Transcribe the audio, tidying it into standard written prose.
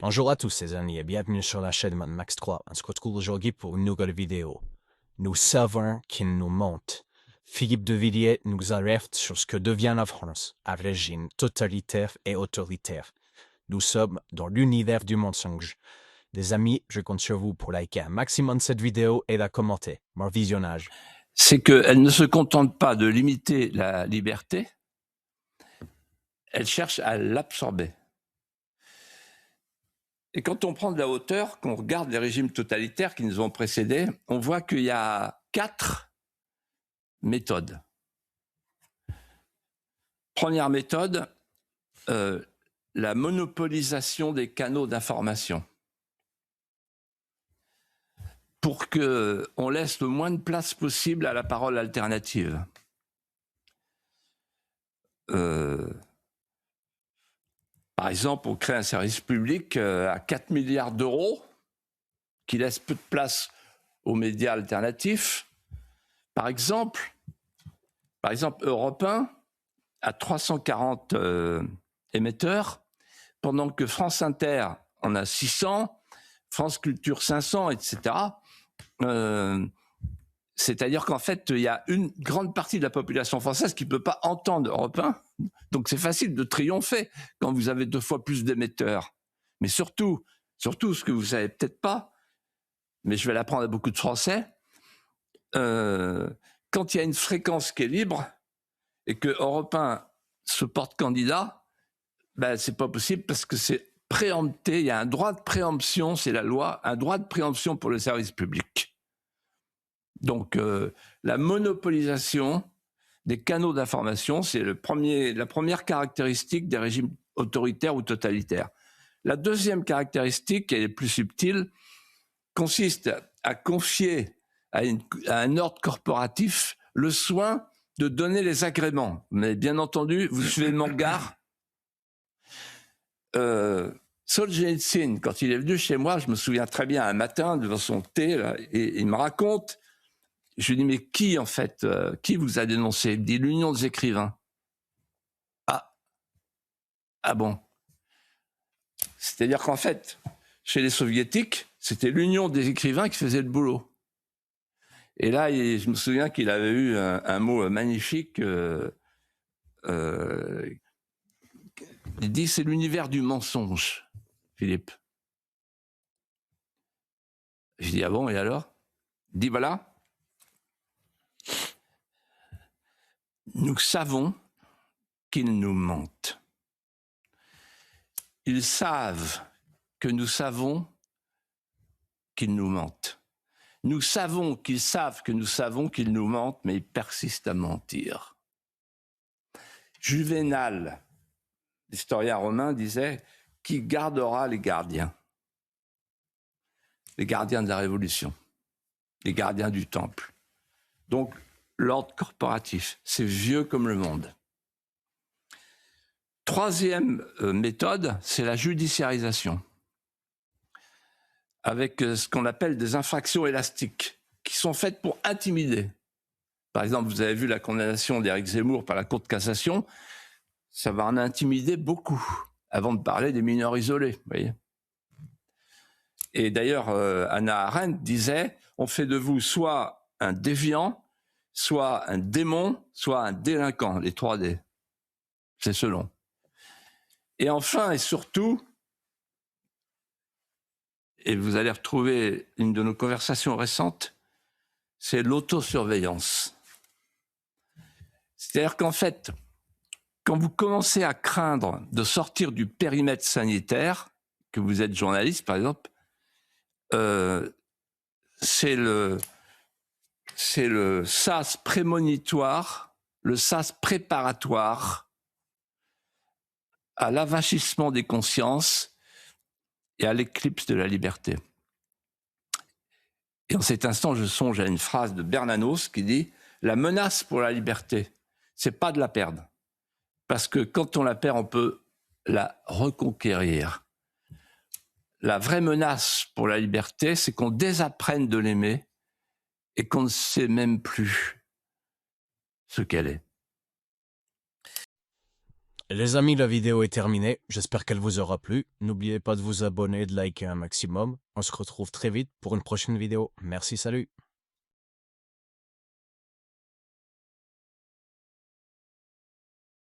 Bonjour à tous les amis et bienvenue sur la chaîne de Max 3. On se retrouve aujourd'hui pour une nouvelle vidéo. Nous savons qu'il nous monte. Philippe de Villiers nous alerte sur ce que devient la France, un régime totalitaire et autoritaire. Nous sommes dans l'univers du mensonge. Les amis, je compte sur vous pour liker un maximum cette vidéo et la commenter. Bon visionnage. C'est qu'elle ne se contente pas de limiter la liberté, elle cherche à l'absorber. Et quand on prend de la hauteur, qu'on regarde les régimes totalitaires qui nous ont précédés, on voit qu'il y a 4 méthodes. Première méthode, la monopolisation des canaux d'information. Pour qu'on laisse le moins de place possible à la parole alternative. Par exemple, on crée un service public à 4 milliards d'euros qui laisse peu de place aux médias alternatifs. Par exemple, Europe 1 a 340 émetteurs, pendant que France Inter en a 600, France Culture 500, etc. C'est-à-dire qu'en fait, il y a une grande partie de la population française qui ne peut pas entendre Europe 1. Donc c'est facile de triompher quand vous avez 2 fois plus d'émetteurs. Mais surtout, ce que vous ne savez peut-être pas, mais je vais l'apprendre à beaucoup de Français, quand il y a une fréquence qui est libre et que Europe 1 se porte candidat, ben c'est pas possible parce que c'est préempté, il y a un droit de préemption, c'est la loi, un droit de préemption pour le service public. Donc la monopolisation des canaux d'information, c'est la première caractéristique des régimes autoritaires ou totalitaires. La deuxième caractéristique, elle est plus subtile, consiste à confier à un ordre corporatif le soin de donner les agréments. Mais bien entendu, vous suivez Mangar. Solzhenitsyn, quand il est venu chez moi, je me souviens très bien, un matin, devant son thé, là, et il me raconte, je lui dis, mais qui, en fait, qui vous a dénoncé? Il me dit, l'Union des écrivains. Ah bon? C'est-à-dire qu'en fait, chez les soviétiques, c'était l'Union des écrivains qui faisait le boulot. Et là, je me souviens qu'il avait eu un mot magnifique. Il dit, c'est l'univers du mensonge, Philippe. Je dis, ah bon, et alors? Il dit, voilà, nous savons qu'ils nous mentent. Ils savent que nous savons qu'ils nous mentent. Nous savons qu'ils savent que nous savons qu'ils nous mentent, mais ils persistent à mentir. Juvénal, l'historien romain, disait « Qui gardera les gardiens ?» Les gardiens de la Révolution, les gardiens du Temple. Donc, l'ordre corporatif, c'est vieux comme le monde. Troisième méthode, c'est la judiciarisation, avec ce qu'on appelle des infractions élastiques, qui sont faites pour intimider. Par exemple, vous avez vu la condamnation d'Éric Zemmour par la Cour de cassation, ça va en intimider beaucoup, avant de parler des mineurs isolés, vous voyez. Et d'ailleurs, Hannah Arendt disait, on fait de vous soit un déviant, soit un démon, soit un délinquant, les 3D. C'est selon. Et enfin et surtout, et vous allez retrouver une de nos conversations récentes, c'est l'autosurveillance. C'est-à-dire qu'en fait, quand vous commencez à craindre de sortir du périmètre sanitaire, que vous êtes journaliste par exemple, c'est le sas prémonitoire, le sas préparatoire à l'avachissement des consciences et à l'éclipse de la liberté. Et en cet instant, je songe à une phrase de Bernanos qui dit « La menace pour la liberté, c'est pas de la perdre. Parce que quand on la perd, on peut la reconquérir. La vraie menace pour la liberté, c'est qu'on désapprenne de l'aimer et qu'on ne sait même plus ce qu'elle est. » Les amis, la vidéo est terminée. J'espère qu'elle vous aura plu. N'oubliez pas de vous abonner et de liker un maximum. On se retrouve très vite pour une prochaine vidéo. Merci, salut!